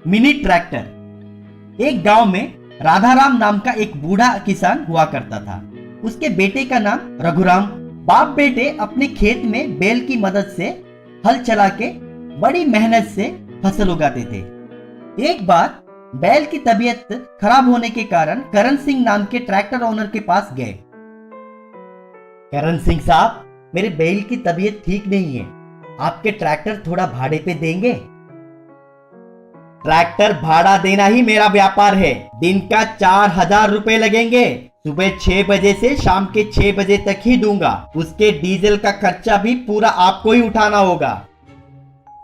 Mini tractor. एक गांव में राधाराम नाम का एक बूढ़ा किसान हुआ करता था। उसके बेटे का नाम रघुराम। बाप बेटे अपने खेत में बैल की मदद से हल चला के बड़ी मेहनत से फसल उगाते थे। एक बार बैल की तबीयत खराब होने के कारण करण सिंह नाम के ट्रैक्टर ओनर के पास गए। करण सिंह साहब, मेरे बैल की तबीयत ठीक नहीं है, आपके ट्रैक्टर थोड़ा भाड़े पे देंगे? ट्रैक्टर भाड़ा देना ही मेरा व्यापार है। दिन का 4,000 रुपए लगेंगे। सुबह 6 बजे से शाम के 6 बजे तक ही दूंगा। उसके डीजल का खर्चा भी पूरा आपको ही उठाना होगा।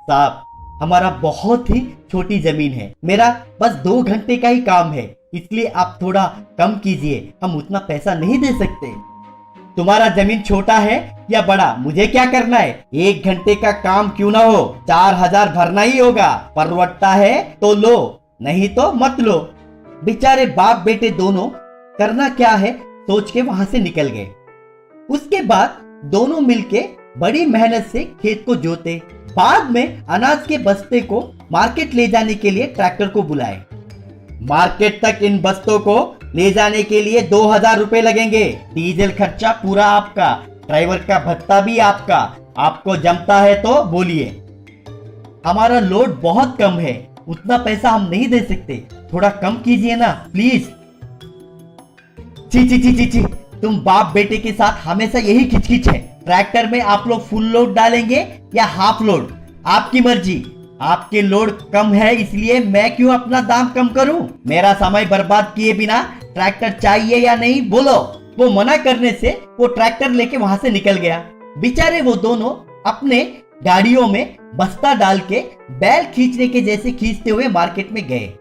साहब, हमारा बहुत ही छोटी जमीन है, मेरा बस 2 घंटे का ही काम है, इसलिए आप थोड़ा कम कीजिए, हम उतना पैसा नहीं दे सकते। तुम्हारा जमीन छोटा है या बड़ा, मुझे क्या करना है? 1 घंटे का काम क्यों ना हो, 4,000 भरना ही होगा। परवड़ता है तो लो, नहीं तो मत लो। बेचारे बाप बेटे दोनों करना क्या है सोच के वहां से निकल गए। उसके बाद दोनों मिलके बड़ी मेहनत से खेत को जोते। बाद में अनाज के बस्ते को मार्केट ले जाने के लिए ट्रैक्टर को बुलाए। मार्केट तक इन बस्तों को ले जाने के लिए 2,000 रुपए लगेंगे। डीजल खर्चा पूरा आपका, ड्राइवर का भत्ता भी आपका। आपको जमता है तो बोलिए। हमारा लोड बहुत कम है, उतना पैसा हम नहीं दे सकते, थोड़ा कम कीजिए ना प्लीज। ची ची ची ची ची, तुम बाप बेटे के साथ हमेशा यही खिचखिच है। ट्रैक्टर में आप लोग फुल लोड डालेंगे या हाफ लोड, आपकी मर्जी। आपके लोड कम है इसलिए मैं क्यों अपना दाम कम करूं? मेरा समय बर्बाद किए बिना ट्रैक्टर चाहिए या नहीं बोलो। वो मना करने से वो ट्रैक्टर लेके वहां से निकल गया। बेचारे वो दोनों अपने गाड़ियों में बस्ता डाल के बैल खींचने के जैसे खींचते हुए मार्केट में गए।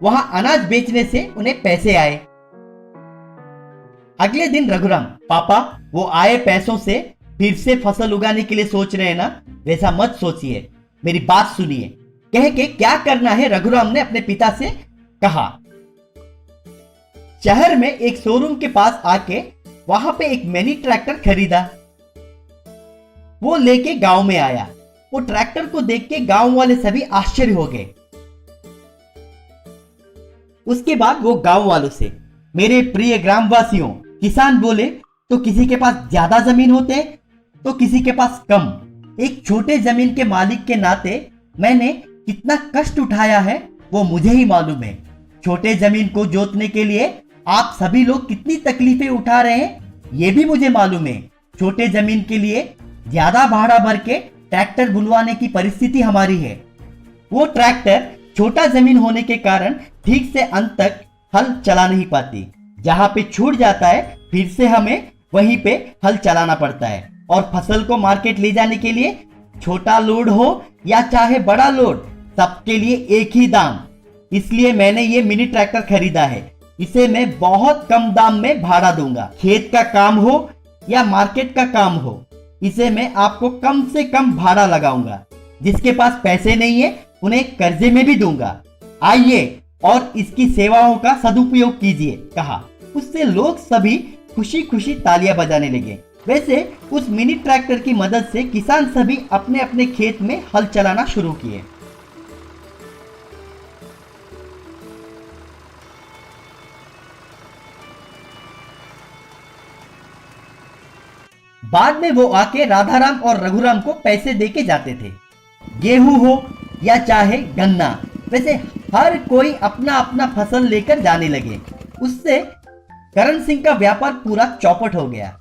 वहां अनाज बेचने से उन्हें पैसे आए। अगले दिन रघुराम, पापा वो आए पैसों से फिर से फसल उगाने के लिए सोच रहे हैं ना? वैसा मत सोचिए, मेरी बात सुनिए। कह के क्या करना है रघुराम ने अपने पिता से कहा। शहर में एक शोरूम के पास आके वहां पे एक मिनी ट्रैक्टर खरीदा। वो लेके गांव में आया। वो ट्रैक्टर को देख के गांव वाले सभी आश्चर्य हो गए। उसके बाद वो गांव वालों से, मेरे प्रिय ग्रामवासियों, किसान बोले तो किसी के पास ज्यादा जमीन होते तो किसी के पास कम। एक छोटे जमीन के मालिक के नाते मैंने कितना कष्ट उठाया है वो मुझे ही मालूम है। छोटे जमीन को जोतने के लिए आप सभी लोग कितनी तकलीफें उठा रहे हैं ये भी मुझे मालूम है। छोटे जमीन के लिए ज्यादा भाड़ा भर के ट्रैक्टर बुलवाने की परिस्थिति हमारी है। वो ट्रैक्टर छोटा जमीन होने के कारण ठीक से अंत तक हल चला नहीं पाती। जहां पे छूट जाता है फिर से हमें वहीं पे हल चलाना पड़ता है। और फसल को मार्केट ले जाने के लिए छोटा लोड हो या चाहे बड़ा लोड, सबके लिए एक ही दाम। इसलिए मैंने ये मिनी ट्रैक्टर खरीदा है। इसे मैं बहुत कम दाम में भाड़ा दूंगा। खेत का काम हो या मार्केट का काम हो, इसे मैं आपको कम से कम भाड़ा लगाऊंगा। जिसके पास पैसे नहीं है उन्हें कर्जे में भी दूंगा। आइए और इसकी सेवाओं का सदुपयोग कीजिए, कहा। उससे लोग सभी खुशी खुशी तालियां बजाने लगे। वैसे उस मिनी ट्रैक्टर की मदद से किसान सभी अपने अपने खेत में हल चलाना शुरू किए। बाद में वो आके राधाराम और रघुराम को पैसे देके जाते थे। गेहूं हो या चाहे गन्ना, वैसे हर कोई अपना अपना फसल लेकर जाने लगे। उससे करण सिंह का व्यापार पूरा चौपट हो गया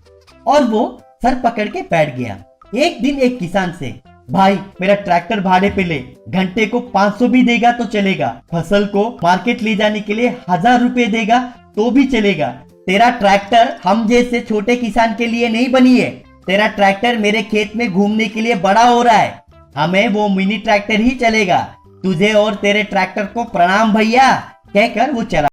और वो सर पकड़ के बैठ गया। एक दिन एक किसान से, भाई मेरा ट्रैक्टर भाड़े पे ले, घंटे को 500 भी देगा तो चलेगा। फसल को मार्केट ले जाने के लिए 1,000 रुपए देगा तो भी चलेगा। तेरा ट्रैक्टर हम जैसे छोटे किसान के लिए नहीं बनी है। तेरा ट्रैक्टर मेरे खेत में घूमने के लिए बड़ा हो रहा है, हमें वो मिनी ट्रैक्टर ही चलेगा। तुझे और तेरे ट्रैक्टर को प्रणाम भैया, कहकर वो चला।